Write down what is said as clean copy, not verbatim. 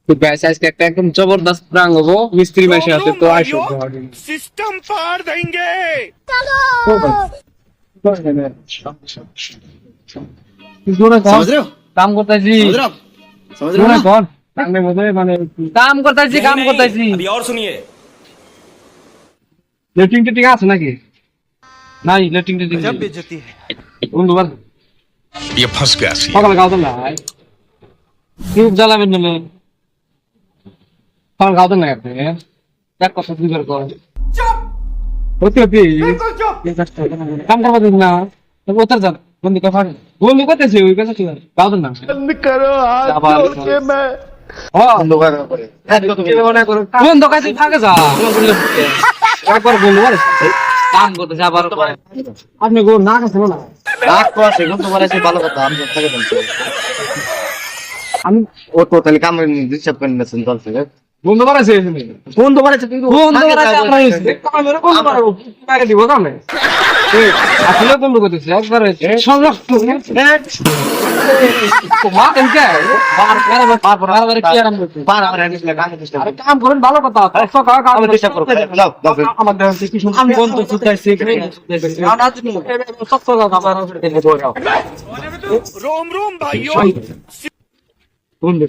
তো ব্যাস আজকে একটা একদম জবরদস্ত প্রাং হবো মিস্ত্রি মাসে আছে তো আসো सिस्टम पार देंगे। समझ रहे हो কাম করতেছি समझ रहे हो आप समझ रहे हो ना কোন সামনে মধ্যে মানে কাম করতেছি কাম করতেছি अभी और सुनिए লেটিং টেটিং আছে নাকি নাই লেটিং টেটিং বন্ধু বাদ ये फंस गया सी। সকালে গাও তো না কি জ্বালাবেন না সকালে গাও তো না আপনি এক কথা দুই বার কর হতে হতে কাম করবা দিন না তবে উত্তর যান বন্ধু কথা বন্ধু করতেছি ওই কথা কি গাও তো না বন্ধ করো হাত জোড়কে मैं বন্ধ করো বন্ধ কাছে থাকে যা একবার বন্ধু বলে কাম করতেছে আবার আপনি গো না কাছে না রাগ তো আছে কিন্তু তোমার আছে ভালো কথা আমি থেকে বলছি আমি ও তো তাহলে কাম ডিস্টার্ব করে নিছেন চলছে বন্ধ করেছে এখানে কোন তোমার আছে কিন্তু বন্ধ করেছে আপনার এসে আমার বন্ধ করো বাইরে দিব তাহলে আসলে বন্ধ করতেছে একবার সংরক্ত তো মা কেন কে বারবার কি আরাম করতে পার আমার আনিস না কাম ডিস্টার্ব আরে কাম করেন ভালো কথা সকাল কাম আমি ডিস্টার্ব করব দাও দাও আমার দেহ থেকে কি শুনছি আমি বন্ধ করতেছি না না তুমি সব কথা আমার रोम रोम भाइयों। বন্ধ